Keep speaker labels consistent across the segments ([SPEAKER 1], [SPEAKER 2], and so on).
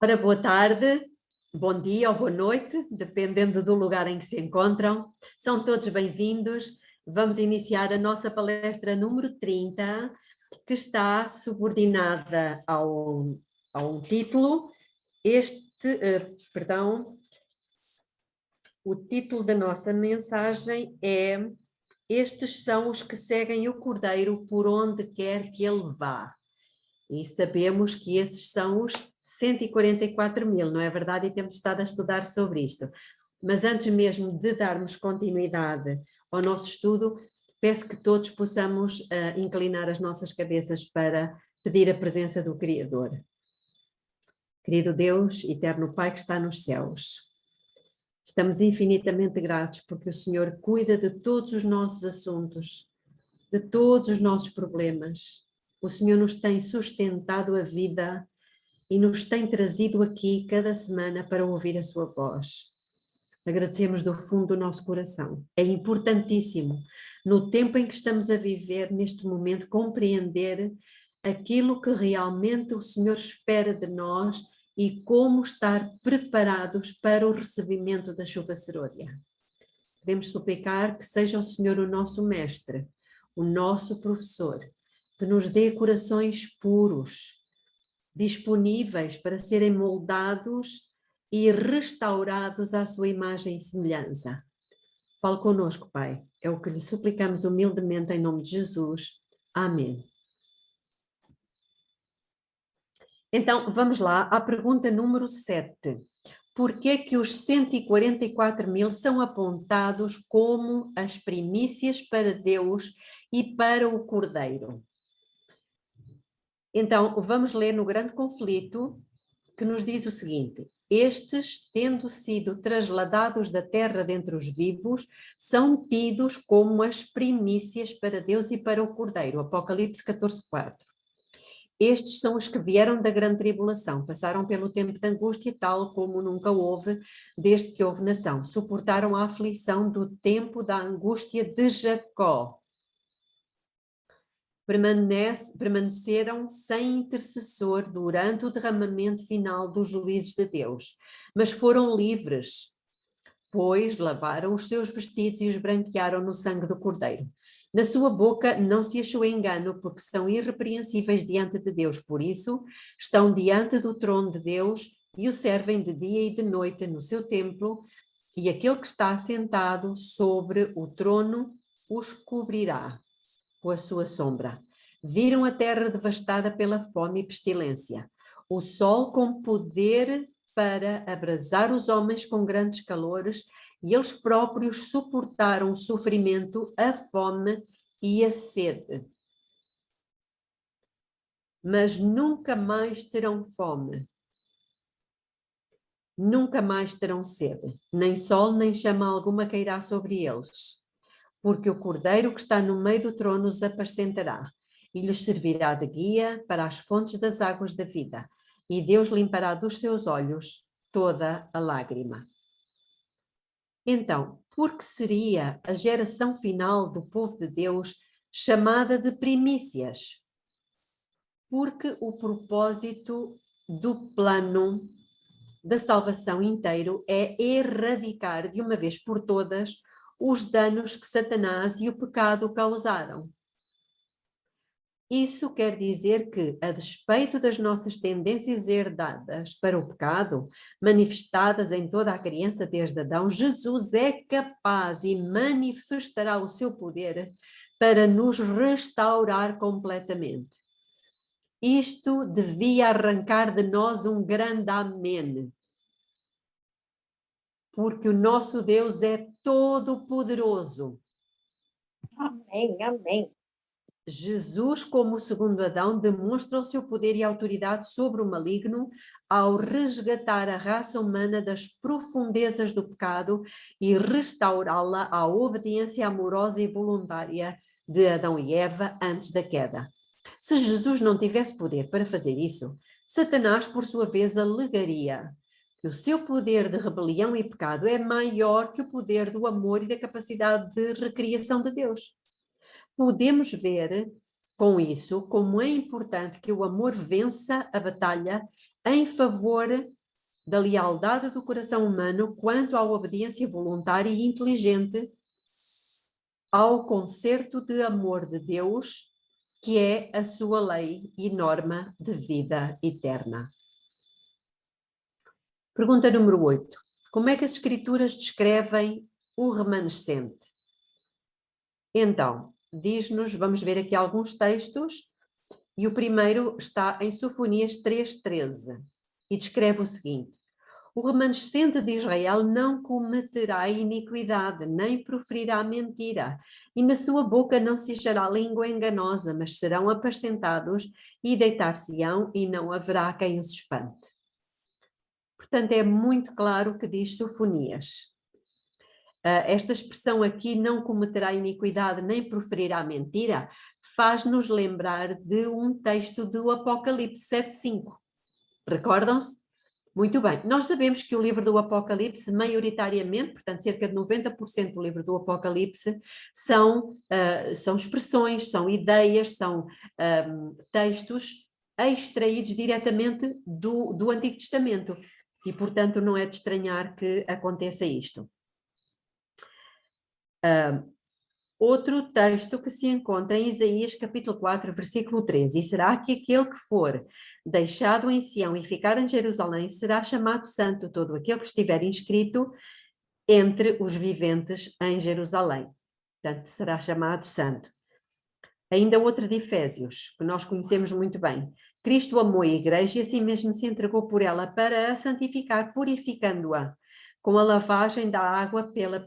[SPEAKER 1] Ora, boa tarde, bom dia ou boa noite, dependendo do lugar em que se encontram. São todos bem-vindos. Vamos iniciar a nossa palestra número 30, que está subordinada a um título. O título da nossa mensagem é: Estes são os que seguem o Cordeiro por onde quer que ele vá. E sabemos que esses são os 144 mil, não é verdade? E temos estado a estudar sobre isto. Mas antes mesmo de darmos continuidade ao nosso estudo, peço que todos possamos inclinar as nossas cabeças para pedir a presença do Criador. Querido Deus, eterno Pai que está nos céus, estamos infinitamente gratos porque o Senhor cuida de todos os nossos assuntos, de todos os nossos problemas. O Senhor nos tem sustentado a vida e nos tem trazido aqui cada semana para ouvir a sua voz. Agradecemos do fundo do nosso coração. É importantíssimo, no tempo em que estamos a viver, neste momento, compreender aquilo que realmente o Senhor espera de nós e como estar preparados para o recebimento da chuva serôdia. Queremos suplicar que seja o Senhor o nosso mestre, o nosso professor, que nos dê corações puros, disponíveis para serem moldados e restaurados à sua imagem e semelhança. Fale connosco, Pai. É o que lhe suplicamos humildemente em nome de Jesus. Amém. Então, vamos lá à pergunta número 7. Por que é que os 144 mil são apontados como as primícias para Deus e para o Cordeiro? Então, vamos ler no Grande Conflito, que nos diz o seguinte: estes, tendo sido trasladados da terra dentre os vivos, são tidos como as primícias para Deus e para o Cordeiro. Apocalipse 14:4. Estes são os que vieram da grande tribulação, passaram pelo tempo de angústia tal como nunca houve, desde que houve nação. Suportaram a aflição do tempo da angústia de Jacó. Permaneceram sem intercessor durante o derramamento final dos juízos de Deus, mas foram livres, pois lavaram os seus vestidos e os branquearam no sangue do Cordeiro. Na sua boca não se achou engano, porque são irrepreensíveis diante de Deus, por isso estão diante do trono de Deus e o servem de dia e de noite no seu templo, e aquele que está sentado sobre o trono os cobrirá com a sua sombra. Viram a terra devastada pela fome e pestilência, o sol com poder para abrasar os homens com grandes calores, e eles próprios suportaram o sofrimento, a fome e a sede. Mas nunca mais terão fome, nunca mais terão sede, nem sol nem chama alguma cairá sobre eles, porque o Cordeiro que está no meio do trono os apacentará e lhes servirá de guia para as fontes das águas da vida, e Deus limpará dos seus olhos toda a lágrima. Então, por que seria a geração final do povo de Deus chamada de primícias? Porque o propósito do plano da salvação inteiro é erradicar de uma vez por todas os danos que Satanás e o pecado causaram. Isso quer dizer que, a despeito das nossas tendências herdadas para o pecado, manifestadas em toda a criança desde Adão, Jesus é capaz e manifestará o seu poder para nos restaurar completamente. Isto devia arrancar de nós um grande amém. Porque o nosso Deus é todo-poderoso.
[SPEAKER 2] Amém, amém.
[SPEAKER 1] Jesus, como o segundo Adão, demonstra o seu poder e autoridade sobre o maligno ao resgatar a raça humana das profundezas do pecado e restaurá-la à obediência amorosa e voluntária de Adão e Eva antes da queda. Se Jesus não tivesse poder para fazer isso, Satanás, por sua vez, alegaria que o seu poder de rebelião e pecado é maior que o poder do amor e da capacidade de recriação de Deus. Podemos ver com isso como é importante que o amor vença a batalha em favor da lealdade do coração humano quanto à obediência voluntária e inteligente ao concerto de amor de Deus, que é a sua lei e norma de vida eterna. Pergunta número 8. Como é que as Escrituras descrevem o remanescente? Então, diz-nos, vamos ver aqui alguns textos, e o primeiro está em Sofonias 3,13, e descreve o seguinte: o remanescente de Israel não cometerá iniquidade, nem proferirá mentira, e na sua boca não se achará língua enganosa, mas serão apacentados e deitar-se-ão, e não haverá quem os espante. Portanto, é muito claro o que diz Sofonias. Esta expressão aqui, não cometerá iniquidade nem proferirá mentira, faz-nos lembrar de um texto do Apocalipse 7,5. Recordam-se? Muito bem. Nós sabemos que o livro do Apocalipse, maioritariamente, portanto cerca de 90% do livro do Apocalipse, são expressões, são ideias, são textos extraídos diretamente do Antigo Testamento. E, portanto, não é de estranhar que aconteça isto. Outro texto que se encontra em Isaías capítulo 4, versículo 13. E será que aquele que for deixado em Sião e ficar em Jerusalém será chamado santo, todo aquele que estiver inscrito entre os viventes em Jerusalém. Portanto, será chamado santo. Ainda outra de Efésios, que nós conhecemos muito bem. Cristo amou a igreja e assim mesmo se entregou por ela para a santificar, purificando-a com a lavagem da água pela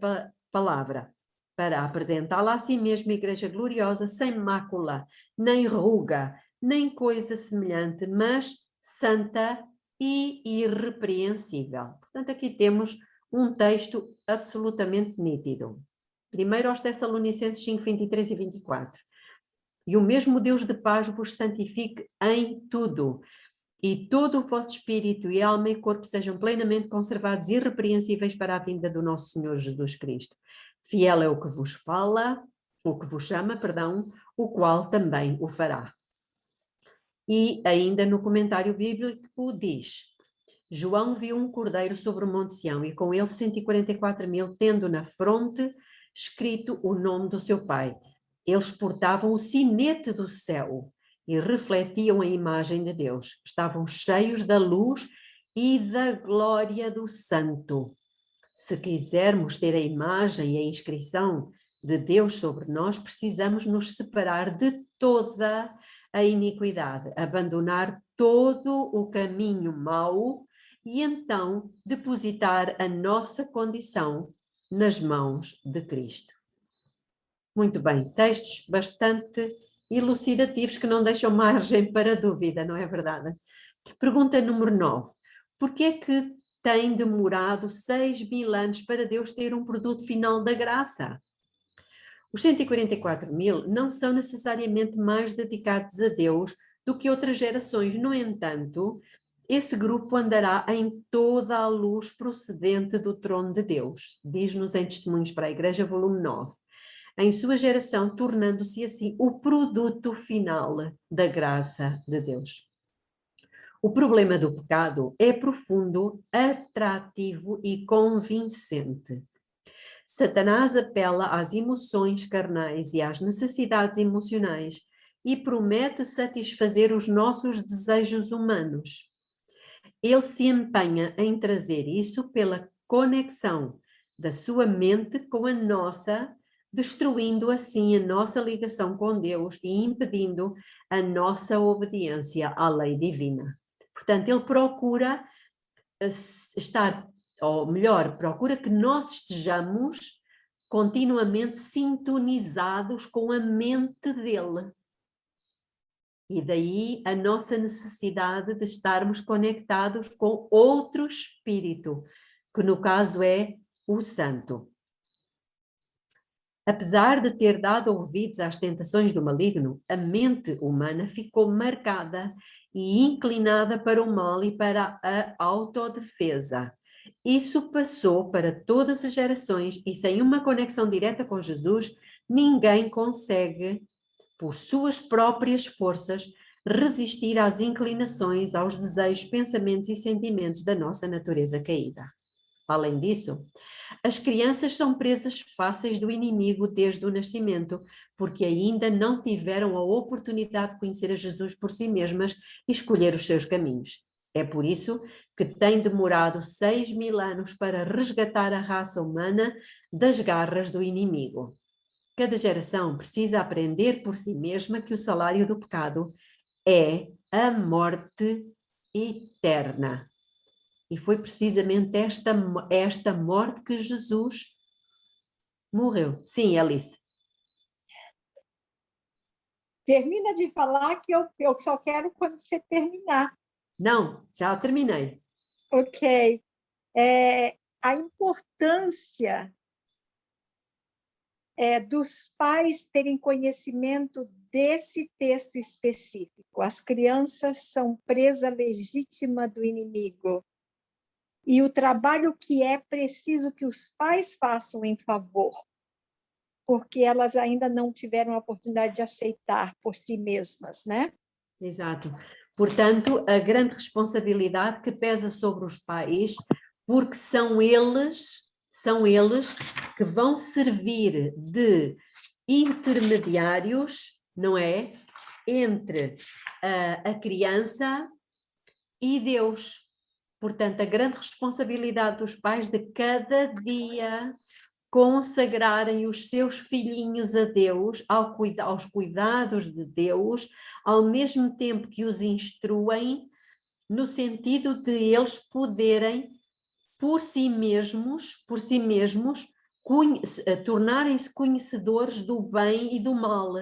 [SPEAKER 1] palavra, para apresentá-la a si mesmo igreja gloriosa, sem mácula, nem ruga, nem coisa semelhante, mas santa e irrepreensível. Portanto, aqui temos um texto absolutamente nítido. Primeiro aos Tessalonicenses 5, 23 e 24. E o mesmo Deus de paz vos santifique em tudo, e todo o vosso espírito e alma e corpo sejam plenamente conservados e irrepreensíveis para a vinda do nosso Senhor Jesus Cristo. Fiel é o que vos fala, o que vos chama, perdão, o qual também o fará. E ainda no comentário bíblico diz: João viu um cordeiro sobre o Monte Sião e com ele 144.000, tendo na fronte escrito o nome do seu pai. Eles portavam o sinete do céu e refletiam a imagem de Deus. Estavam cheios da luz e da glória do Santo. Se quisermos ter a imagem e a inscrição de Deus sobre nós, precisamos nos separar de toda a iniquidade, abandonar todo o caminho mau e então depositar a nossa condição nas mãos de Cristo. Muito bem, textos bastante elucidativos que não deixam margem para dúvida, não é verdade? Pergunta número 9. Por que é que tem demorado 6.000 anos para Deus ter um produto final da graça? Os 144.000 não são necessariamente mais dedicados a Deus do que outras gerações. No entanto, esse grupo andará em toda a luz procedente do trono de Deus, diz-nos em Testemunhos para a Igreja, volume 9. Em sua geração, tornando-se assim o produto final da graça de Deus. O problema do pecado é profundo, atrativo e convincente. Satanás apela às emoções carnais e às necessidades emocionais e promete satisfazer os nossos desejos humanos. Ele se empenha em trazer isso pela conexão da sua mente com a nossa, destruindo assim a nossa ligação com Deus e impedindo a nossa obediência à lei divina. Portanto, ele procura estar, ou melhor, procura que nós estejamos continuamente sintonizados com a mente dele. E daí a nossa necessidade de estarmos conectados com outro espírito, que no caso é o Santo. Apesar de ter dado ouvidos às tentações do maligno, a mente humana ficou marcada e inclinada para o mal e para a autodefesa. Isso passou para todas as gerações e sem uma conexão direta com Jesus, ninguém consegue, por suas próprias forças, resistir às inclinações, aos desejos, pensamentos e sentimentos da nossa natureza caída. Além disso, as crianças são presas fáceis do inimigo desde o nascimento, porque ainda não tiveram a oportunidade de conhecer a Jesus por si mesmas e escolher os seus caminhos. É por isso que tem demorado 6.000 anos para resgatar a raça humana das garras do inimigo. Cada geração precisa aprender por si mesma que o salário do pecado é a morte eterna. E foi precisamente esta morte que Jesus morreu. Sim, Alice.
[SPEAKER 2] Termina de falar que eu só quero quando você terminar.
[SPEAKER 1] Não, já terminei.
[SPEAKER 2] Ok. A importância dos pais terem conhecimento desse texto específico. As crianças são presa legítima do inimigo. E o trabalho que é preciso que os pais façam em favor, porque elas ainda não tiveram a oportunidade de aceitar por si mesmas, né?
[SPEAKER 1] Exato. Portanto, a grande responsabilidade que pesa sobre os pais, porque são eles que vão servir de intermediários, não é? Entre a criança e Deus. Portanto, a grande responsabilidade dos pais de cada dia consagrarem os seus filhinhos a Deus, aos cuidados de Deus, ao mesmo tempo que os instruem, no sentido de eles poderem, por si mesmos, tornarem-se conhecedores do bem e do mal.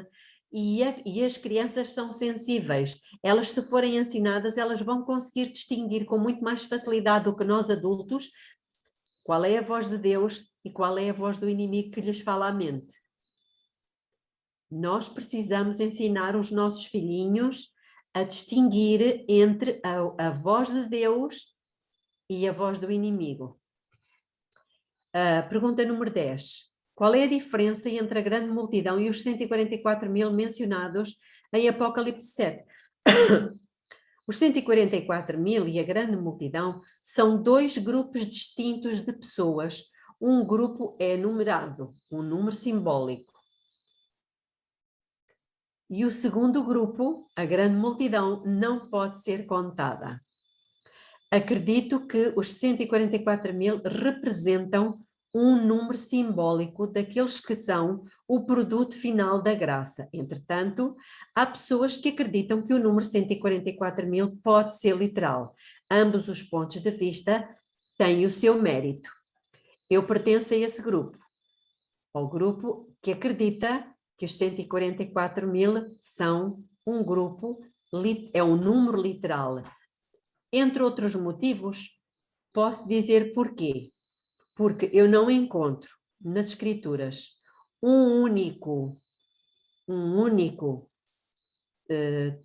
[SPEAKER 1] E as crianças são sensíveis. Elas, se forem ensinadas, elas vão conseguir distinguir com muito mais facilidade do que nós adultos qual é a voz de Deus e qual é a voz do inimigo que lhes fala à mente. Nós precisamos ensinar os nossos filhinhos a distinguir entre a voz de Deus e a voz do inimigo. Pergunta número 10. Qual é a diferença entre a grande multidão e os 144.000 mencionados em Apocalipse 7? Os 144.000 e a grande multidão são dois grupos distintos de pessoas. Um grupo é numerado, um número simbólico. E o segundo grupo, a grande multidão, não pode ser contada. Acredito que os 144.000 representam um número simbólico daqueles que são o produto final da graça. Entretanto, há pessoas que acreditam que o número 144.000 pode ser literal. Ambos os pontos de vista têm o seu mérito. Eu pertenço a esse grupo, ao grupo que acredita que os 144.000 são um grupo, é um número literal. Entre outros motivos, posso dizer porquê. Porque eu não encontro nas escrituras um único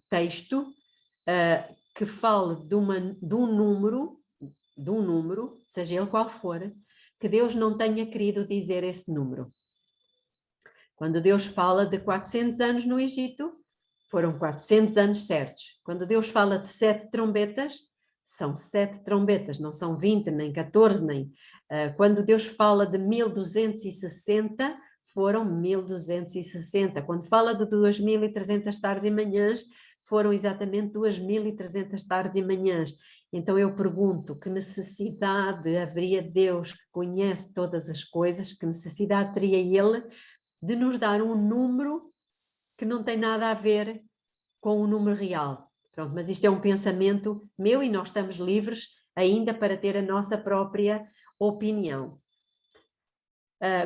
[SPEAKER 1] texto que fale de um número, seja ele qual for, que Deus não tenha querido dizer esse número. Quando Deus fala de 400 anos no Egito, foram 400 anos certos. Quando Deus fala de 7 trombetas, são 7 trombetas, não são 20, nem 14, nem... Quando Deus fala de 1260, foram 1260. Quando fala de 2300 tardes e manhãs, foram exatamente 2300 tardes e manhãs. Então eu pergunto, que necessidade haveria Deus que conhece todas as coisas, que necessidade teria Ele de nos dar um número que não tem nada a ver com o número real? Pronto, mas isto é um pensamento meu e nós estamos livres ainda para ter a nossa própria opinião.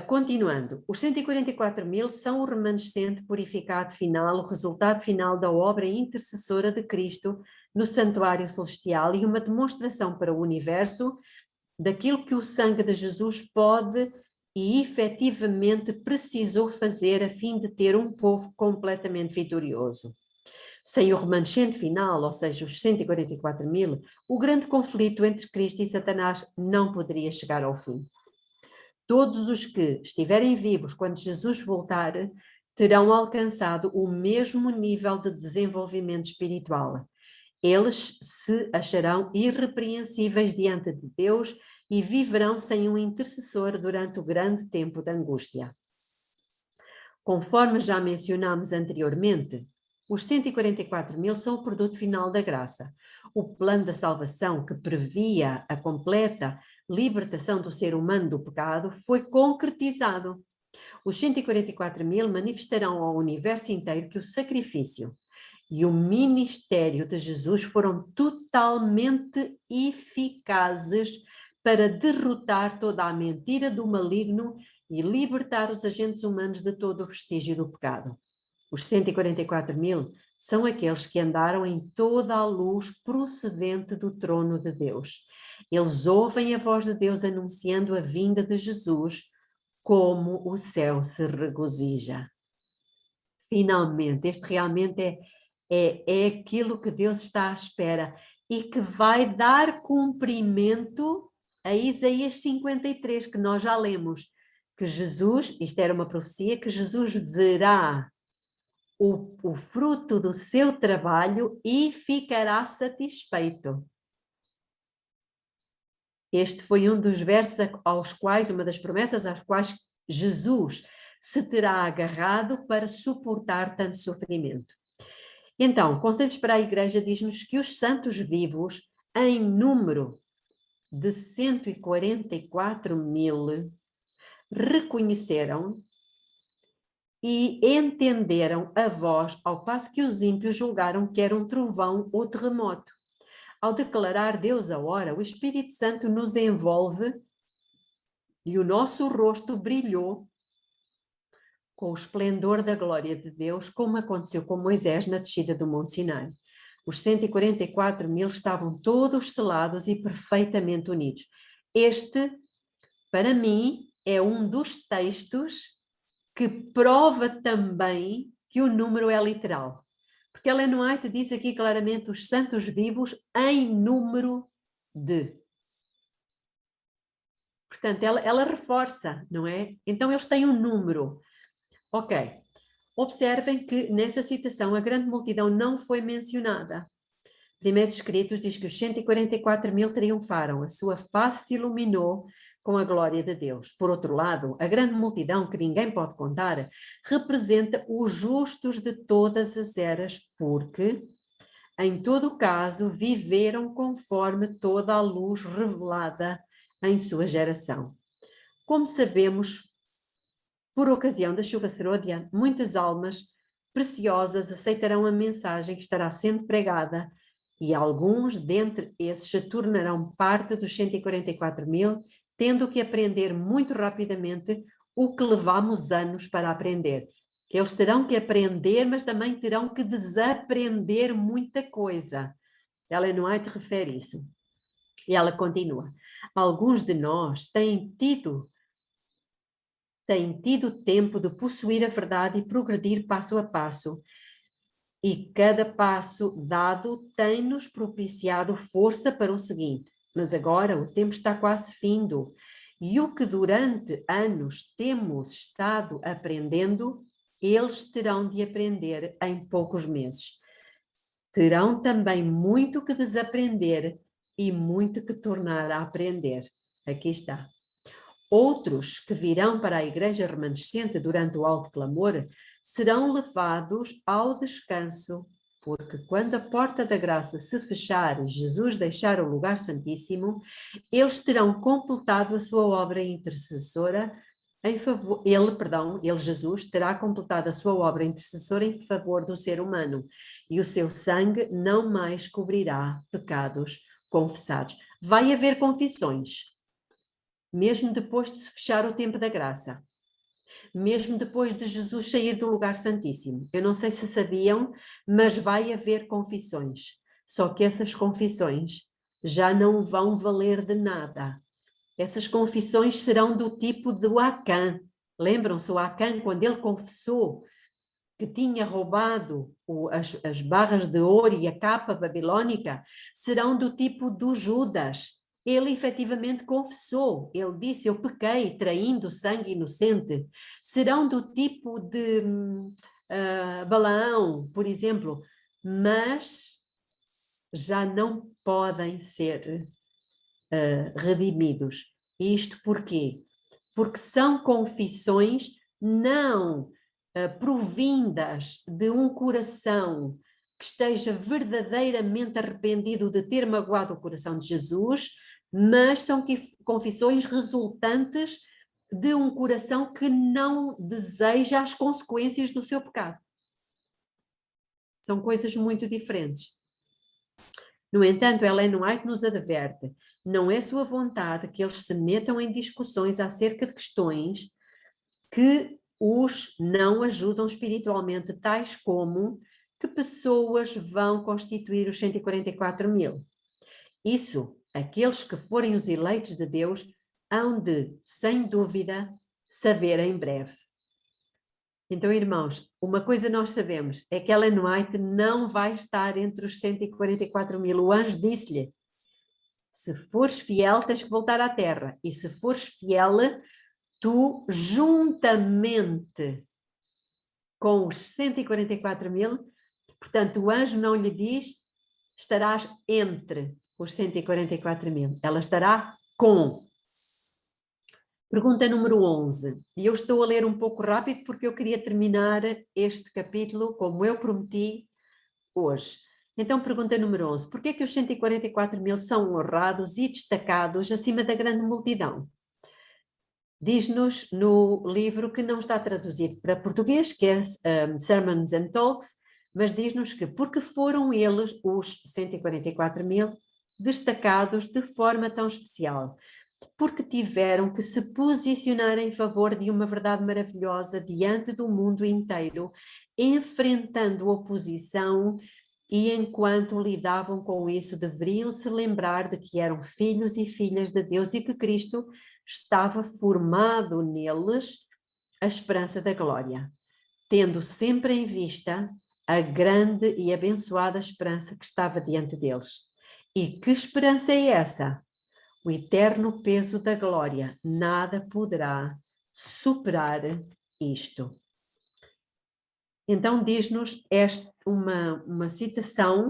[SPEAKER 1] Continuando, os 144.000 são o remanescente purificado final, o resultado final da obra intercessora de Cristo no santuário celestial e uma demonstração para o universo daquilo que o sangue de Jesus pode e efetivamente precisou fazer a fim de ter um povo completamente vitorioso. Sem o remanescente final, ou seja, os 144.000, o grande conflito entre Cristo e Satanás não poderia chegar ao fim. Todos os que estiverem vivos quando Jesus voltar terão alcançado o mesmo nível de desenvolvimento espiritual. Eles se acharão irrepreensíveis diante de Deus e viverão sem um intercessor durante o grande tempo de angústia. Conforme já mencionámos anteriormente, os 144.000 são o produto final da graça. O plano da salvação que previa a completa libertação do ser humano do pecado foi concretizado. Os 144.000 manifestarão ao universo inteiro que o sacrifício e o ministério de Jesus foram totalmente eficazes para derrotar toda a mentira do maligno e libertar os agentes humanos de todo o vestígio do pecado. Os 144.000 são aqueles que andaram em toda a luz procedente do trono de Deus. Eles ouvem a voz de Deus anunciando a vinda de Jesus, como o céu se regozija. Finalmente, este realmente é aquilo que Deus está à espera e que vai dar cumprimento a Isaías 53, que nós já lemos, que Jesus, isto era uma profecia, que Jesus verá o fruto do seu trabalho e ficará satisfeito. Este foi um dos versos aos quais, uma das promessas às quais Jesus se terá agarrado para suportar tanto sofrimento. Então, Conselhos para a Igreja diz-nos que os santos vivos, em número de 144.000, reconheceram e entenderam a voz, ao passo que os ímpios julgaram que era um trovão ou terremoto. Ao declarar Deus a hora, o Espírito Santo nos envolve e o nosso rosto brilhou com o esplendor da glória de Deus, como aconteceu com Moisés na descida do Monte Sinai. Os 144.000 estavam todos selados e perfeitamente unidos. Este, para mim, é um dos textos que prova também que o número é literal. Porque Ellen White diz aqui claramente os santos vivos em número de. Portanto, ela reforça, não é? Então, eles têm um número. Ok. Observem que nessa citação a grande multidão não foi mencionada. Primeiros Escritos diz que os 144.000 triunfaram, a sua face se iluminou com a glória de Deus. Por outro lado, a grande multidão, que ninguém pode contar, representa os justos de todas as eras, porque, em todo o caso, viveram conforme toda a luz revelada em sua geração. Como sabemos, por ocasião da chuva serôdia, muitas almas preciosas aceitarão a mensagem que estará sendo pregada e alguns dentre esses se tornarão parte dos 144.000, tendo que aprender muito rapidamente o que levamos anos para aprender. Que eles terão que aprender, mas também terão que desaprender muita coisa. Ellen White refere isso. E ela continua. Alguns de nós têm tido tempo de possuir a verdade e progredir passo a passo. E cada passo dado tem-nos propiciado força para o seguinte. Mas agora o tempo está quase findo. E o que durante anos temos estado aprendendo, eles terão de aprender em poucos meses. Terão também muito que desaprender e muito que tornar a aprender. Aqui está. Outros que virão para a igreja remanescente durante o alto clamor serão levados ao descanso, porque quando a porta da graça se fechar e Jesus deixar o lugar santíssimo, eles terão completado a sua obra intercessora em favor, ele, Jesus, terá completado a sua obra intercessora em favor do ser humano, e o seu sangue não mais cobrirá pecados confessados. Vai haver confissões, mesmo depois de se fechar o tempo da graça, mesmo depois de Jesus sair do lugar santíssimo. Eu não sei se sabiam, mas vai haver confissões. Só que essas confissões já não vão valer de nada. Essas confissões serão do tipo do Acã. Lembram-se o Acã, quando ele confessou que tinha roubado as barras de ouro e a capa babilônica, serão do tipo do Judas. ele efetivamente confessou, ele disse, eu pequei traindo sangue inocente. Serão do tipo de Balaão, por exemplo, mas já não podem ser redimidos. Isto porquê? Porque são confissões não provindas de um coração que esteja verdadeiramente arrependido de ter magoado o coração de Jesus, mas são confissões resultantes de um coração que não deseja as consequências do seu pecado. São coisas muito diferentes. No entanto, Ellen White nos adverte: não é sua vontade que eles se metam em discussões acerca de questões que os não ajudam espiritualmente, tais como que pessoas vão constituir os 144.000. Isso, aqueles que forem os eleitos de Deus, hão de, sem dúvida, saber em breve. Então, irmãos, uma coisa nós sabemos é que Ellen White não vai estar entre os 144.000. O anjo disse-lhe: se fores fiel, tens que voltar à terra. E se fores fiel, tu, juntamente com os 144.000, portanto, o anjo não lhe diz, estarás entre os 144.000. Ela estará com. Pergunta número 11. E eu estou a ler um pouco rápido porque eu queria terminar este capítulo, como eu prometi, hoje. Então, pergunta número 11. Por que é que os 144.000 são honrados e destacados acima da grande multidão? Diz-nos no livro, que não está traduzido para português, que é Sermons and Talks, mas diz-nos que porque foram eles, os 144.000, destacados de forma tão especial, porque tiveram que se posicionar em favor de uma verdade maravilhosa diante do mundo inteiro, enfrentando oposição, e enquanto lidavam com isso deveriam se lembrar de que eram filhos e filhas de Deus e que Cristo estava formado neles a esperança da glória, tendo sempre em vista a grande e abençoada esperança que estava diante deles. E que esperança é essa? O eterno peso da glória. Nada poderá superar isto. Então diz-nos uma citação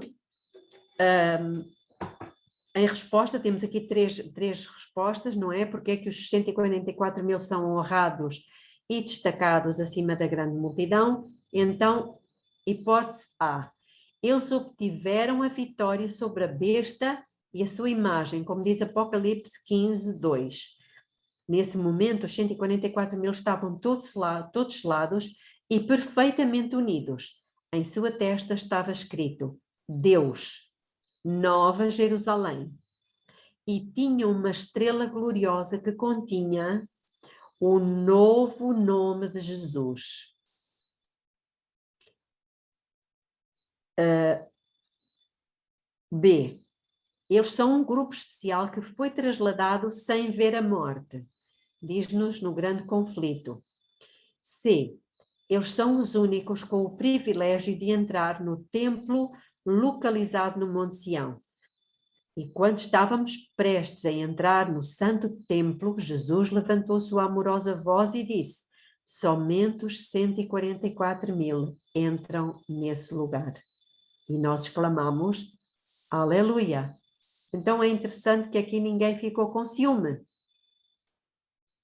[SPEAKER 1] em resposta. Temos aqui três respostas, não é? Porque é que os 144.000 são honrados e destacados acima da grande multidão? Então, hipótese A: eles obtiveram a vitória sobre a besta e a sua imagem, como diz Apocalipse 15, 2. Nesse momento, os 144.000 estavam todos selados e perfeitamente unidos. Em sua testa estava escrito: Deus, Nova Jerusalém. E tinha uma estrela gloriosa que continha o novo nome de Jesus. B: eles são um grupo especial que foi trasladado sem ver a morte. Diz-nos no grande conflito. C: eles são os únicos com o privilégio de entrar no templo localizado no Monte Sião. E quando estávamos prestes a entrar no santo templo, Jesus levantou sua amorosa voz e disse: somente os 144.000 entram nesse lugar. E nós exclamamos: aleluia! Então é interessante que aqui ninguém ficou com ciúme.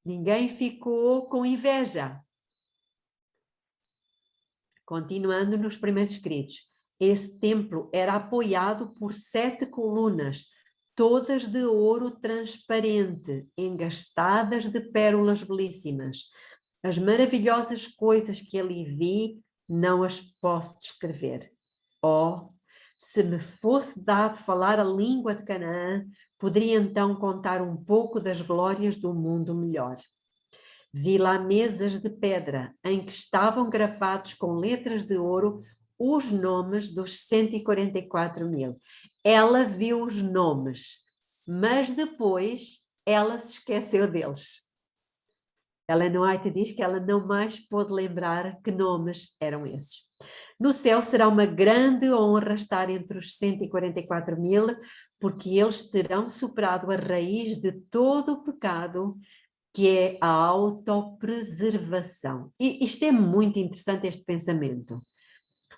[SPEAKER 1] Ninguém ficou com inveja. Continuando nos primeiros escritos, esse templo era apoiado por 7 colunas, todas de ouro transparente, engastadas de pérolas belíssimas. As maravilhosas coisas que ali vi, não as posso descrever. Oh, se me fosse dado falar a língua de Canaã, poderia então contar um pouco das glórias do mundo melhor. Vi lá mesas de pedra em que estavam gravados com letras de ouro os nomes dos 144.000. Ela viu os nomes, mas depois ela se esqueceu deles. Ellen White diz que ela não mais pôde lembrar que nomes eram esses. No céu será uma grande honra estar entre os 144.000, porque eles terão superado a raiz de todo o pecado, que é a autopreservação. E isto é muito interessante, este pensamento,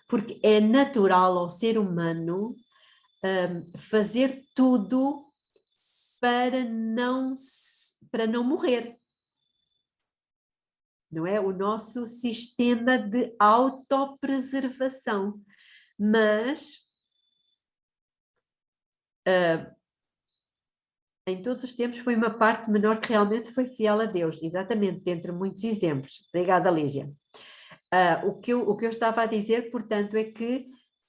[SPEAKER 1] porque é natural ao ser humano fazer tudo para não morrer. Não é? O nosso sistema de autopreservação. Mas em todos os tempos foi uma parte menor que realmente foi fiel a Deus, exatamente, dentre muitos exemplos. Obrigada, Lígia. O que eu estava a dizer, portanto, é que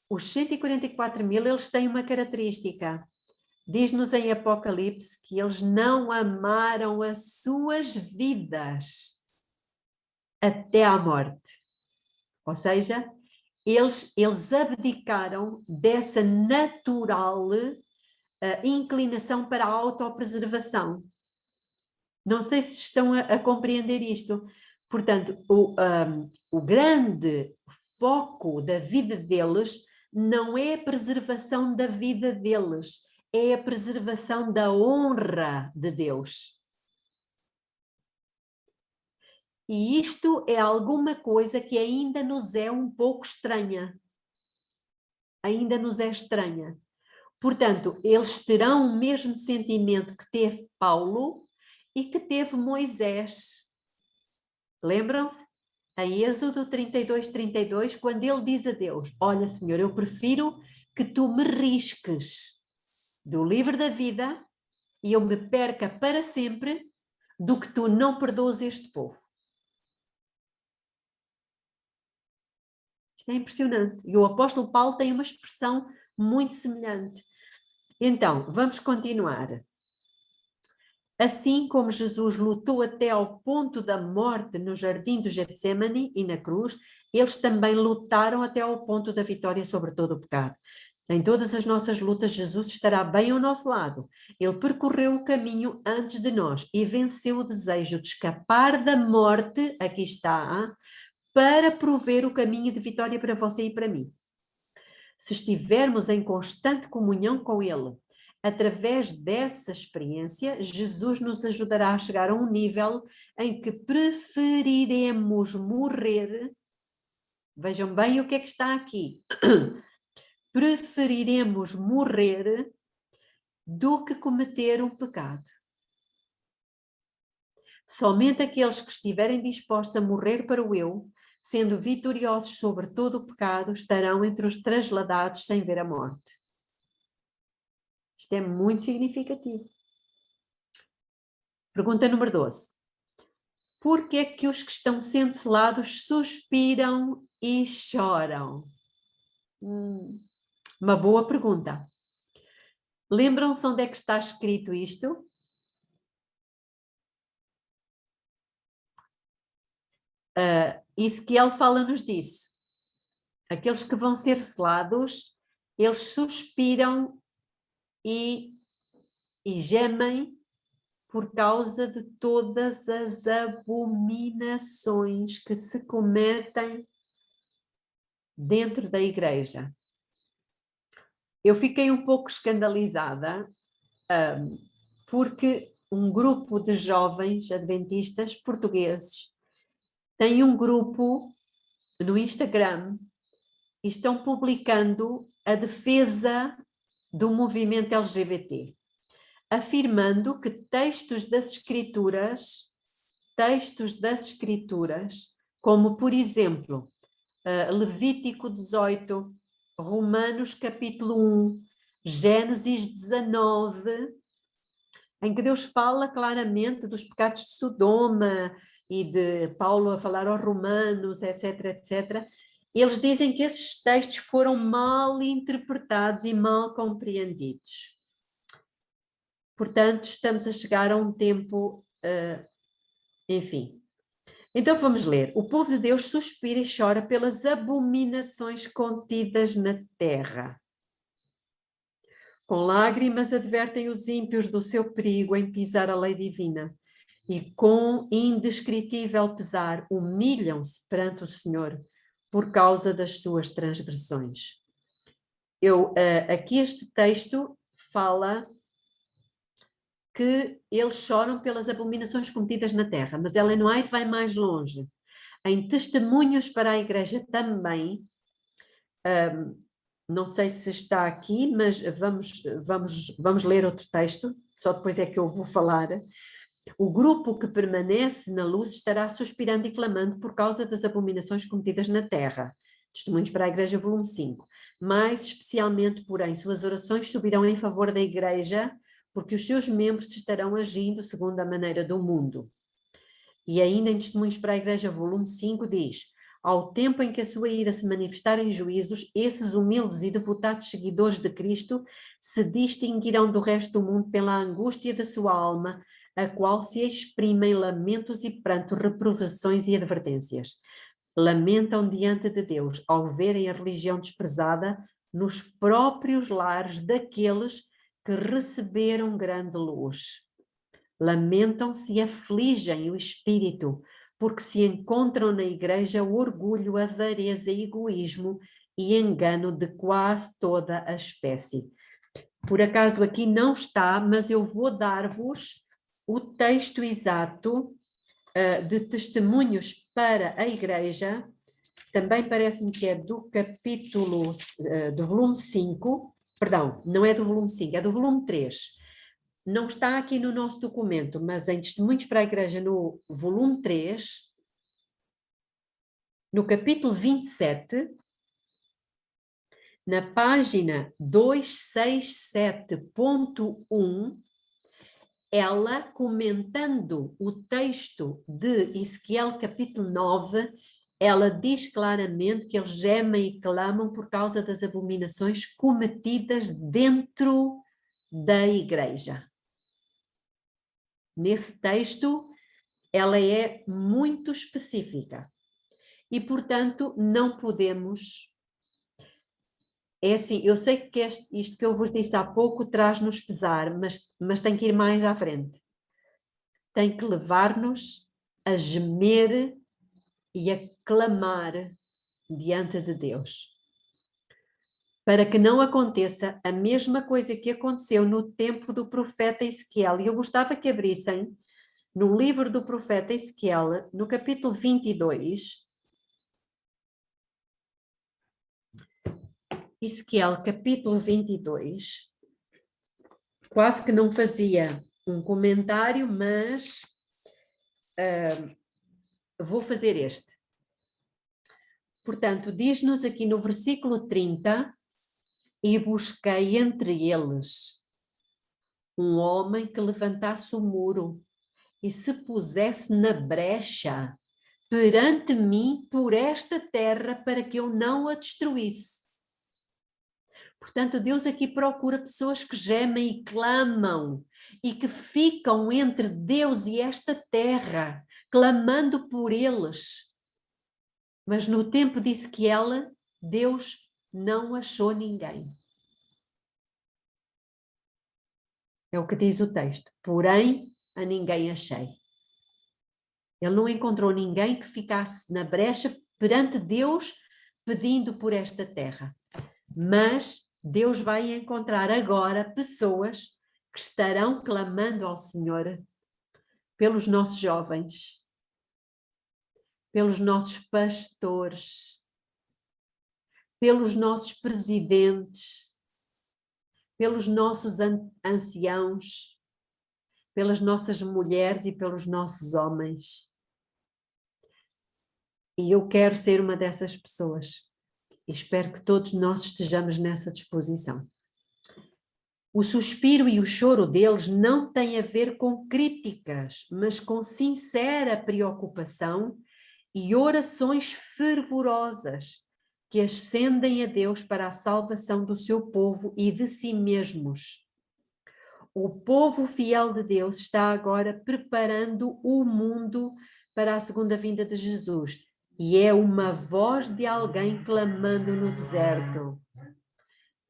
[SPEAKER 1] os 144.000, eles têm uma característica. Diz-nos em Apocalipse que eles não amaram as suas vidas até à morte. Ou seja, eles abdicaram dessa natural inclinação para a autopreservação. Não sei se estão a compreender isto. Portanto, o grande foco da vida deles não é a preservação da vida deles, é a preservação da honra de Deus. E isto é alguma coisa que ainda nos é um pouco estranha. Ainda nos é estranha. Portanto, eles terão o mesmo sentimento que teve Paulo e que teve Moisés. Lembram-se? Em Êxodo 32, quando ele diz a Deus: olha, Senhor, eu prefiro que tu me risques do livro da vida e eu me perca para sempre do que tu não perdoes este povo. Isto é impressionante. E o apóstolo Paulo tem uma expressão muito semelhante. Então, vamos continuar. Assim como Jesus lutou até ao ponto da morte no jardim do Getsemane e na cruz, eles também lutaram até ao ponto da vitória sobre todo o pecado. Em todas as nossas lutas, Jesus estará bem ao nosso lado. Ele percorreu o caminho antes de nós e venceu o desejo de escapar da morte, aqui está, para prover o caminho de vitória para você e para mim. Se estivermos em constante comunhão com Ele, através dessa experiência, Jesus nos ajudará a chegar a um nível em que preferiremos morrer. Vejam bem o que é que está aqui. Preferiremos morrer do que cometer um pecado. Somente aqueles que estiverem dispostos a morrer para o eu, sendo vitoriosos sobre todo o pecado, estarão entre os trasladados sem ver a morte. Isto é muito significativo. Pergunta número 12. Por que é que os que estão sendo selados suspiram e choram? Uma boa pergunta. Lembram-se onde é que está escrito isto? Ezequiel fala-nos disso. Aqueles que vão ser selados, eles suspiram e gemem por causa de todas as abominações que se cometem dentro da igreja. Eu fiquei um pouco escandalizada porque um grupo de jovens adventistas portugueses tem um grupo no Instagram e estão publicando a defesa do movimento LGBT, afirmando que textos das escrituras, como por exemplo, Levítico 18, Romanos capítulo 1, Gênesis 19, em que Deus fala claramente dos pecados de Sodoma e de Paulo a falar aos romanos, etc, etc. Eles dizem que esses textos foram mal interpretados e mal compreendidos. Portanto, estamos a chegar a um tempo, enfim. Então vamos ler. O povo de Deus suspira e chora pelas abominações contidas na terra. Com lágrimas advertem os ímpios do seu perigo em pisar a lei divina e com indescritível pesar humilham-se perante o Senhor por causa das suas transgressões. Aqui este texto fala que eles choram pelas abominações cometidas na terra, mas Ellen White vai mais longe. Em Testemunhos para a Igreja também, não sei se está aqui, mas vamos ler outro texto, só depois é que eu vou falar. O grupo que permanece na luz estará suspirando e clamando por causa das abominações cometidas na terra. Testemunhos para a Igreja, volume 5. Mais especialmente, porém, suas orações subirão em favor da Igreja, porque os seus membros estarão agindo segundo a maneira do mundo. E ainda em Testemunhos para a Igreja, volume 5, diz: ao tempo em que a sua ira se manifestar em juízos, esses humildes e devotados seguidores de Cristo se distinguirão do resto do mundo pela angústia da sua alma, a qual se exprimem lamentos e pranto, reprovações e advertências. Lamentam diante de Deus ao verem a religião desprezada nos próprios lares daqueles que receberam grande luz. Lamentam-se e afligem o espírito, porque se encontram na Igreja orgulho, avareza, egoísmo e engano de quase toda a espécie. Por acaso aqui não está, mas eu vou dar-vos o texto exato de Testemunhos para a Igreja, também parece-me que é do capítulo, do volume 5, perdão, não é do volume 5, é do volume 3. Não está aqui no nosso documento, mas em Testemunhos para a Igreja, no volume 3, no capítulo 27, na página 267.1, ela, comentando o texto de Ezequiel capítulo 9, ela diz claramente que eles gemem e clamam por causa das abominações cometidas dentro da Igreja. Nesse texto, ela é muito específica e, portanto, não podemos... É assim, eu sei que isto que eu vos disse há pouco traz-nos pesar, mas tem que ir mais à frente. Tem que levar-nos a gemer e a clamar diante de Deus. Para que não aconteça a mesma coisa que aconteceu no tempo do profeta Ezequiel. E eu gostava que abrissem no livro do profeta Ezequiel, no capítulo 22, Ezequiel, capítulo 22, quase que não fazia um comentário, mas vou fazer este. Portanto, diz-nos aqui no versículo 30, e busquei entre eles um homem que levantasse o muro e se pusesse na brecha perante mim por esta terra para que eu não a destruísse. Portanto, Deus aqui procura pessoas que gemem e clamam e que ficam entre Deus e esta terra, clamando por eles. Mas no tempo de Ezequiel, Deus não achou ninguém. É o que diz o texto. Porém, a ninguém achei. Ele não encontrou ninguém que ficasse na brecha perante Deus pedindo por esta terra. Mas Deus vai encontrar agora pessoas que estarão clamando ao Senhor pelos nossos jovens, pelos nossos pastores, pelos nossos presidentes, pelos nossos anciãos, pelas nossas mulheres e pelos nossos homens. E eu quero ser uma dessas pessoas. E espero que todos nós estejamos nessa disposição. O suspiro e o choro deles não têm a ver com críticas, mas com sincera preocupação e orações fervorosas que ascendem a Deus para a salvação do seu povo e de si mesmos. O povo fiel de Deus está agora preparando o mundo para a segunda vinda de Jesus. E é uma voz de alguém clamando no deserto.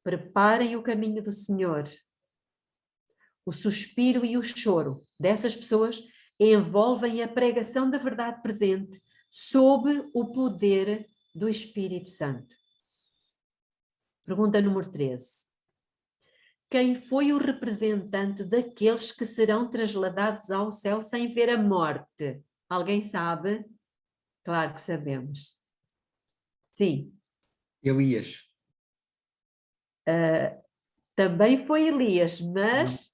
[SPEAKER 1] Preparem o caminho do Senhor. O suspiro e o choro dessas pessoas envolvem a pregação da verdade presente sob o poder do Espírito Santo. Pergunta número 13. quem foi o representante daqueles que serão trasladados ao céu sem ver a morte? Alguém sabe? Claro que sabemos. Sim,
[SPEAKER 3] Elias.
[SPEAKER 1] também foi Elias,
[SPEAKER 3] Não.
[SPEAKER 1] mas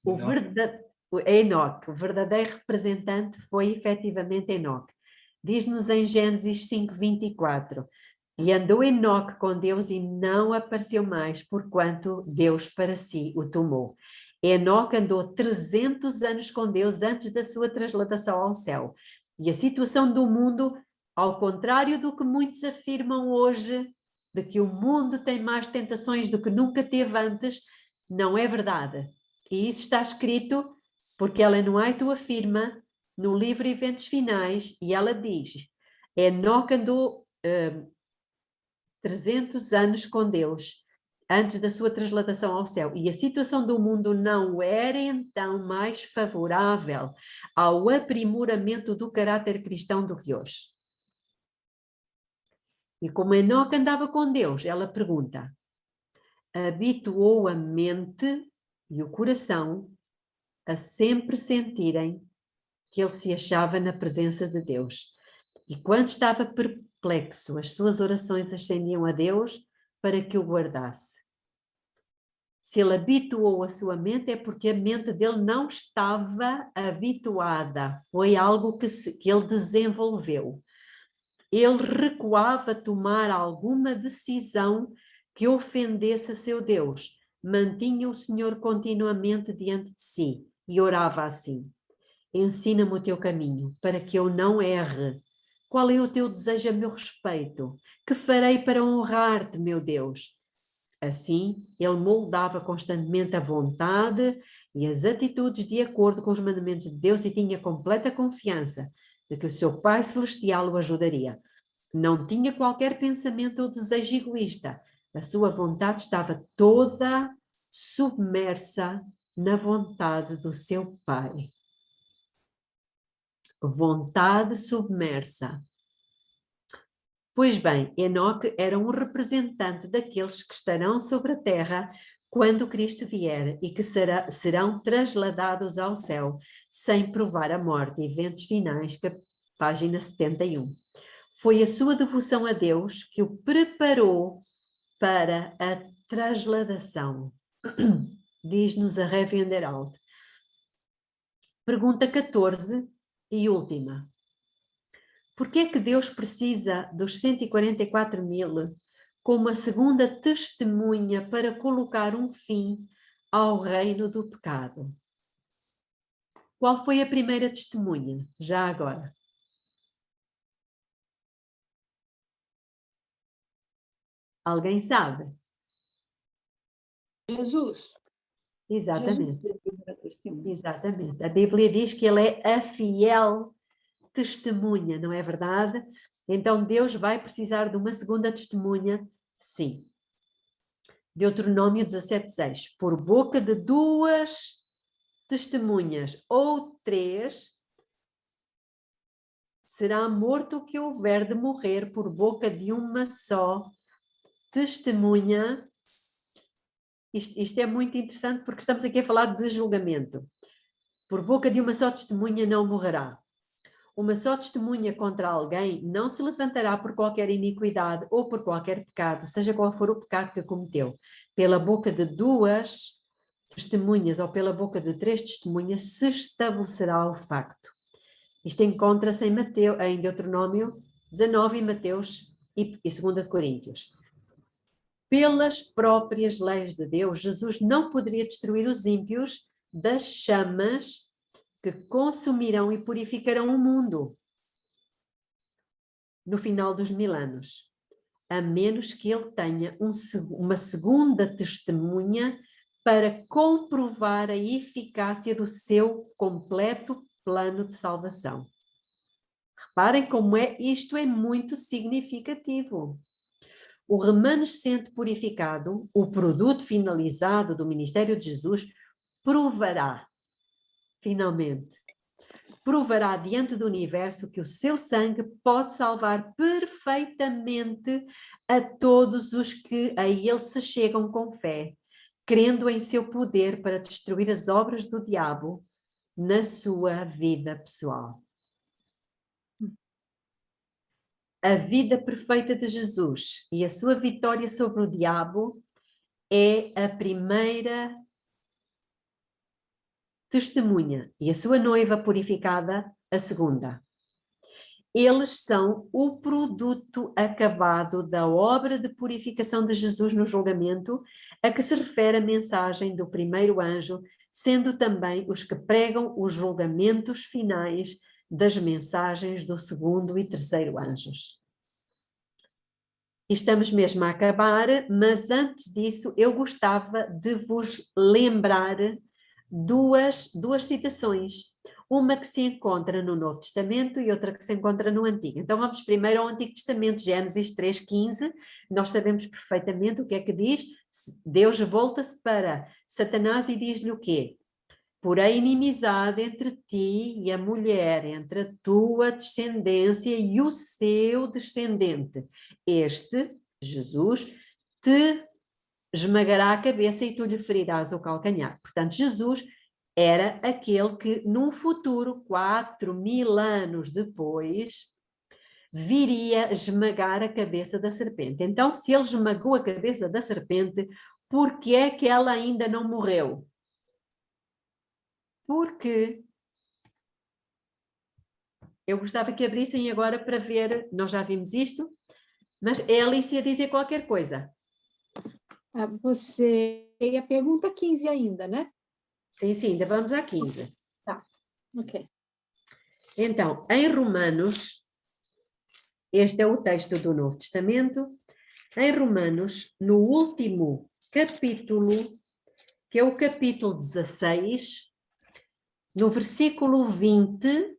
[SPEAKER 3] Enoque.
[SPEAKER 1] o Enoque, o verdadeiro representante foi efetivamente Enoque. Diz-nos em Gênesis 5:24, e andou Enoque com Deus e não apareceu mais, porquanto Deus para si o tomou. Enoque andou 300 anos com Deus antes da sua transladação ao céu. E a situação do mundo, ao contrário do que muitos afirmam hoje, de que o mundo tem mais tentações do que nunca teve antes, não é verdade. E isso está escrito porque Ellen White o afirma no livro Eventos Finais, e ela diz: Enoque andou 300 anos com Deus antes da sua transladação ao céu, e a situação do mundo não era então mais favorável ao aprimoramento do caráter cristão do que hoje. E como Enoque andava com Deus, ela pergunta: habituou a mente e o coração a sempre sentirem que ele se achava na presença de Deus. E quando estava perplexo, as suas orações ascendiam a Deus para que o guardasse. Se ele habituou a sua mente, é porque a mente dele não estava habituada. Foi algo que ele desenvolveu. Ele recuava a tomar alguma decisão que ofendesse a seu Deus. Mantinha o Senhor continuamente diante de si e orava assim: ensina-me o teu caminho, para que eu não erre. Qual é o teu desejo a meu respeito? Que farei para honrar-te, meu Deus? Assim, ele moldava constantemente a vontade e as atitudes de acordo com os mandamentos de Deus e tinha completa confiança de que o seu Pai Celestial o ajudaria. Não tinha qualquer pensamento ou desejo egoísta. A sua vontade estava toda submersa na vontade do seu Pai. Vontade submersa. Pois bem, Enoque era um representante daqueles que estarão sobre a terra quando Cristo vier e que serão trasladados ao céu sem provar a morte. Eventos finais, página 71. Foi a sua devoção a Deus que o preparou para a trasladação. Diz-nos a Reverend Herald. Pergunta 14 e última. Por que é que Deus precisa dos 144.000 como a segunda testemunha para colocar um fim ao reino do pecado? Qual foi a primeira testemunha, já agora? Alguém sabe?
[SPEAKER 2] Jesus.
[SPEAKER 1] Exatamente.
[SPEAKER 2] Jesus.
[SPEAKER 1] Exatamente. A Bíblia diz que ele é a fiel testemunha, não é verdade? Então Deus vai precisar de uma segunda testemunha, sim. Deuteronômio 17:6. Por boca de duas testemunhas ou três, será morto o que houver de morrer por boca de uma só testemunha. Isto é muito interessante porque estamos aqui a falar de julgamento. Por boca de uma só testemunha não morrerá. Uma só testemunha contra alguém não se levantará por qualquer iniquidade ou por qualquer pecado, seja qual for o pecado que cometeu. Pela boca de duas testemunhas ou pela boca de três testemunhas se estabelecerá o facto. Isto encontra-se em Deuteronômio 19 e Mateus e 2 Coríntios. Pelas próprias leis de Deus, Jesus não poderia destruir os ímpios das chamas que consumirão e purificarão o mundo no final dos 1000 anos, a menos que ele tenha uma segunda testemunha para comprovar a eficácia do seu completo plano de salvação. Reparem como isto é muito significativo. O remanescente purificado, o produto finalizado do ministério de Jesus, provará diante do universo que o seu sangue pode salvar perfeitamente a todos os que a ele se chegam com fé, crendo em seu poder para destruir as obras do diabo na sua vida pessoal. A vida perfeita de Jesus e a sua vitória sobre o diabo é a primeira testemunha e a sua noiva purificada a segunda. Eles são o produto acabado da obra de purificação de Jesus no julgamento, a que se refere a mensagem do primeiro anjo, sendo também os que pregam os julgamentos finais das mensagens do segundo e terceiro anjos. Estamos mesmo a acabar, mas antes disso eu gostava de vos lembrar duas citações. Uma que se encontra no Novo Testamento e outra que se encontra no Antigo. Então vamos primeiro ao Antigo Testamento, Gênesis 3,15. Nós sabemos perfeitamente o que é que diz. Deus volta-se para Satanás e diz-lhe o quê? Porém, inimizade entre ti e a mulher, entre a tua descendência e o seu descendente. Este, Jesus, te esmagará a cabeça e tu lhe ferirás o calcanhar. Portanto, Jesus era aquele que, num futuro, 4.000 anos depois, viria esmagar a cabeça da serpente. Então, se ele esmagou a cabeça da serpente, por que é que ela ainda não morreu? Porque eu gostava que abrissem agora para ver, nós já vimos isto, mas é a Alice a dizer qualquer coisa.
[SPEAKER 2] Você tem a pergunta 15 ainda, né?
[SPEAKER 1] Sim, ainda vamos à 15.
[SPEAKER 2] Tá, ok.
[SPEAKER 1] Então, em Romanos, este é o texto do Novo Testamento, em Romanos, no último capítulo, que é o capítulo 16, no versículo 20,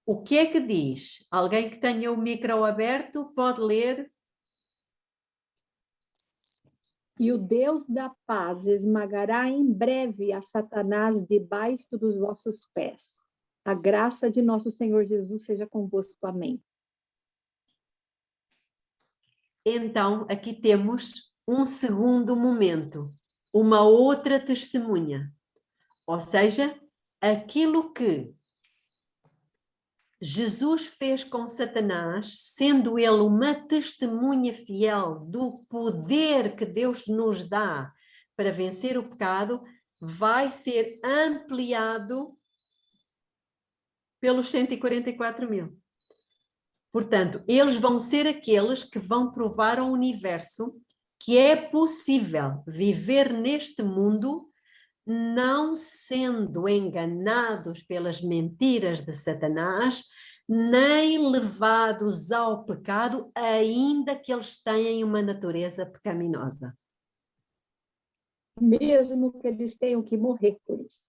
[SPEAKER 1] o que é que diz? Alguém que tenha o micro aberto pode ler?
[SPEAKER 2] E o Deus da paz esmagará em breve a Satanás debaixo dos vossos pés. A graça de nosso Senhor Jesus seja convosco. Amém.
[SPEAKER 1] Então, aqui temos um segundo momento, uma outra testemunha. Ou seja, aquilo que Jesus fez com Satanás, sendo ele uma testemunha fiel do poder que Deus nos dá para vencer o pecado, vai ser ampliado pelos 144.000. Portanto, eles vão ser aqueles que vão provar ao universo que é possível viver neste mundo não sendo enganados pelas mentiras de Satanás, nem levados ao pecado, ainda que eles tenham uma natureza pecaminosa.
[SPEAKER 2] Mesmo que eles tenham que morrer por isso.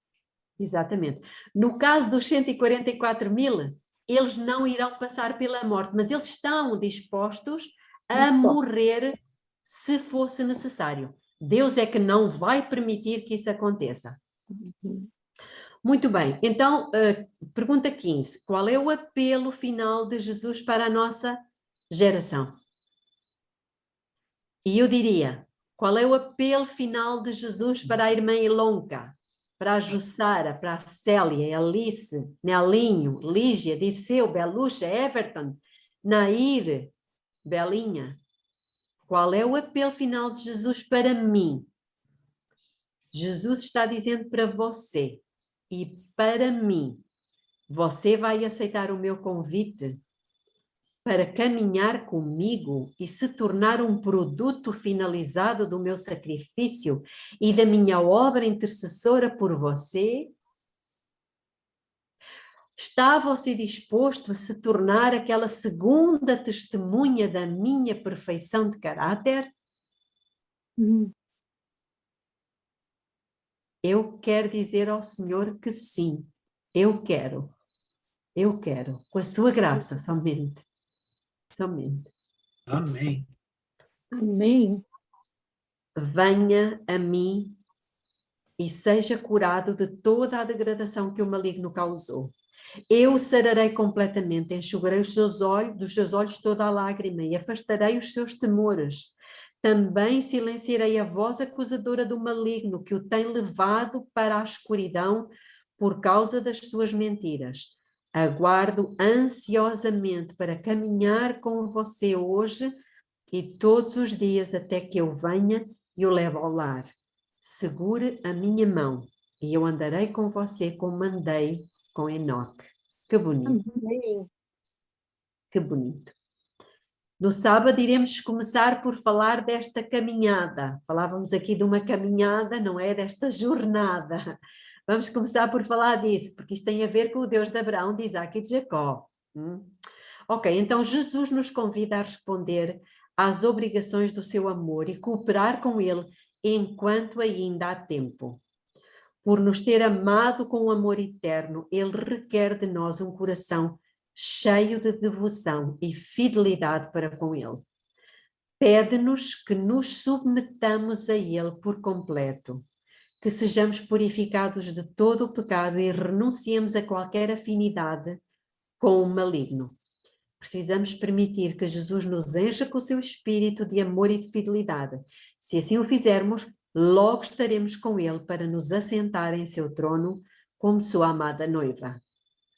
[SPEAKER 1] Exatamente. No caso dos 144.000, eles não irão passar pela morte, mas eles estão dispostos a morrer se fosse necessário. Deus é que não vai permitir que isso aconteça. Muito bem, então, pergunta 15. Qual é o apelo final de Jesus para a nossa geração? E eu diria, qual é o apelo final de Jesus para a irmã Ilonka, para a Jussara, para a Célia, Alice, Nelinho, Lígia, Dirceu, Beluxa, Everton, Nair, Belinha? Qual é o apelo final de Jesus para mim? Jesus está dizendo para você e para mim, você vai aceitar o meu convite para caminhar comigo e se tornar um produto finalizado do meu sacrifício e da minha obra intercessora por você? Está você disposto a se tornar aquela segunda testemunha da minha perfeição de caráter? Eu quero dizer ao Senhor que sim, eu quero, com a sua graça somente.
[SPEAKER 3] Amém.
[SPEAKER 2] Amém.
[SPEAKER 1] Venha a mim e seja curado de toda a degradação que o maligno causou. Eu o sararei completamente, enxugarei dos seus olhos toda a lágrima e afastarei os seus temores. Também silenciarei a voz acusadora do maligno que o tem levado para a escuridão por causa das suas mentiras. Aguardo ansiosamente para caminhar com você hoje e todos os dias até que eu venha e o leve ao lar. Segure a minha mão e eu andarei com você como andei com Enoque. Que bonito,
[SPEAKER 2] Amém.
[SPEAKER 1] que bonito. No sábado iremos começar por falar desta caminhada. Falávamos aqui de uma caminhada, não é? Desta jornada. Vamos começar por falar disso, porque isto tem a ver com o Deus de Abraão, de Isaac e de Jacó. Ok, então Jesus nos convida a responder às obrigações do seu amor e cooperar com ele enquanto ainda há tempo. Por nos ter amado com um amor eterno, ele requer de nós um coração cheio de devoção e fidelidade para com ele. Pede-nos que nos submetamos a ele por completo, que sejamos purificados de todo o pecado e renunciemos a qualquer afinidade com o maligno. Precisamos permitir que Jesus nos encha com o seu espírito de amor e de fidelidade. Se assim o fizermos, logo estaremos com ele para nos assentar em seu trono como sua amada noiva.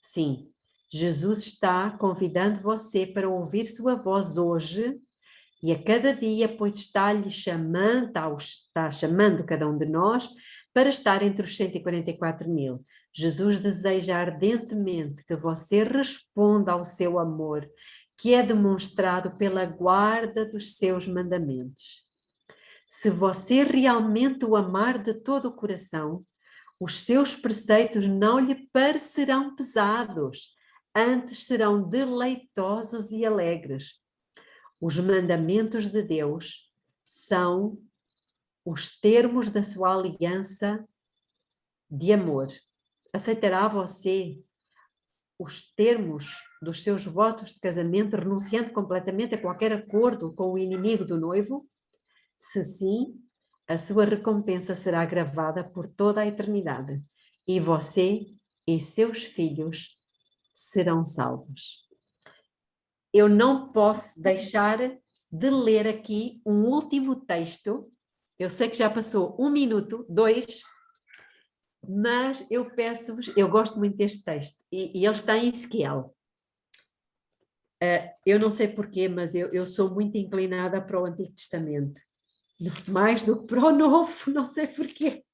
[SPEAKER 1] Sim, Jesus está convidando você para ouvir sua voz hoje e a cada dia, pois está chamando cada um de nós para estar entre os 144.000. Jesus deseja ardentemente que você responda ao seu amor, que é demonstrado pela guarda dos seus mandamentos. Se você realmente o amar de todo o coração, os seus preceitos não lhe parecerão pesados, antes serão deleitosos e alegres. Os mandamentos de Deus são os termos da sua aliança de amor. Aceitará você os termos dos seus votos de casamento, renunciando completamente a qualquer acordo com o inimigo do noivo? Se sim, a sua recompensa será gravada por toda a eternidade e você e seus filhos serão salvos. Eu não posso deixar de ler aqui um último texto. Eu sei que já passou 1 minuto, 2, mas eu peço-vos, eu gosto muito deste texto e ele está em Ezequiel. Eu não sei porquê, mas eu sou muito inclinada para o Antigo Testamento. Mais do que para o Novo, não sei porquê.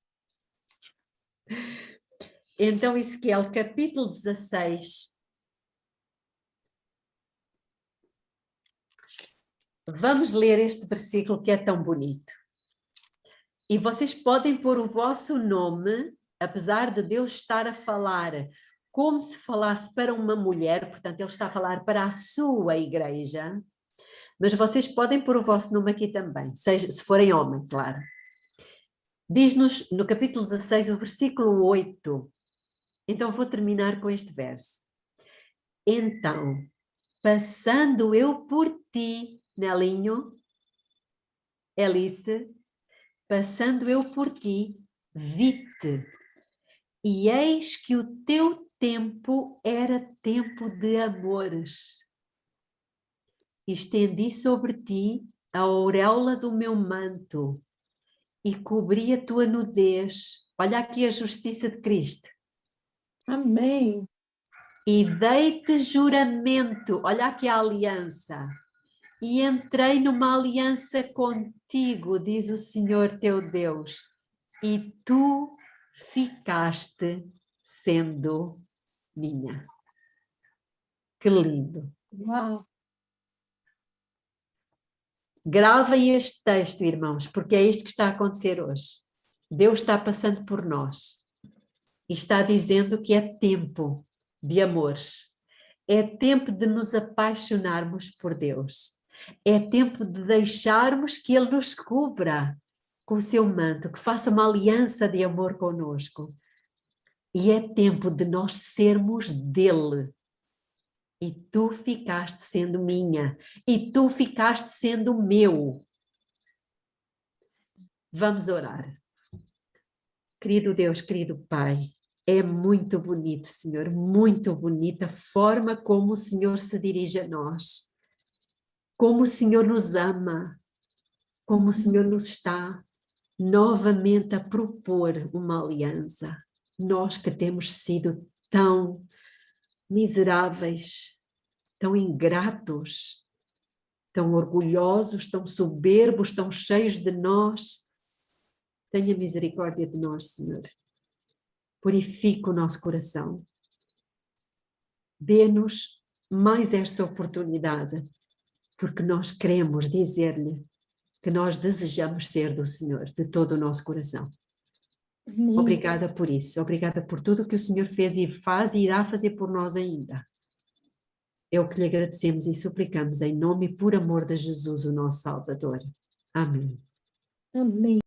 [SPEAKER 1] Então, Ezequiel, capítulo 16. Vamos ler este versículo que é tão bonito. E vocês podem pôr o vosso nome, apesar de Deus estar a falar como se falasse para uma mulher, portanto, Ele está a falar para a sua igreja, mas vocês podem pôr o vosso nome aqui também, seja, se forem homem, claro. Diz-nos no capítulo 16, o versículo 8. Então vou terminar com este verso. Então, passando eu por ti, Nelinho, Elice, passando eu por ti, vi-te, e eis que o teu tempo era tempo de amores. Estendi sobre ti a auréola do meu manto e cobri a tua nudez. Olha aqui a justiça de Cristo.
[SPEAKER 2] Amém.
[SPEAKER 1] E dei-te juramento, olha aqui a aliança. E entrei numa aliança contigo, diz o Senhor teu Deus, e tu ficaste sendo minha. Que lindo.
[SPEAKER 2] Uau.
[SPEAKER 1] Gravem este texto, irmãos, porque é isto que está a acontecer hoje. Deus está passando por nós e está dizendo que é tempo de amores. É tempo de nos apaixonarmos por Deus. É tempo de deixarmos que Ele nos cubra com o seu manto, que faça uma aliança de amor conosco. E é tempo de nós sermos dele. E tu ficaste sendo minha. E tu ficaste sendo meu. Vamos orar. Querido Deus, querido Pai, é muito bonito, Senhor, muito bonita a forma como o Senhor se dirige a nós. Como o Senhor nos ama. como o Senhor nos está novamente a propor uma aliança. Nós que temos sido tão miseráveis, tão ingratos, tão orgulhosos, tão soberbos, tão cheios de nós. Tenha misericórdia de nós, Senhor. Purifica o nosso coração. Dê-nos mais esta oportunidade, porque nós queremos dizer-lhe que nós desejamos ser do Senhor, de todo o nosso coração.
[SPEAKER 2] Amém.
[SPEAKER 1] Obrigada por isso, obrigada por tudo que o Senhor fez e faz e irá fazer por nós ainda. É o que lhe agradecemos e suplicamos em nome e por amor de Jesus, o nosso Salvador. Amém.
[SPEAKER 2] Amém.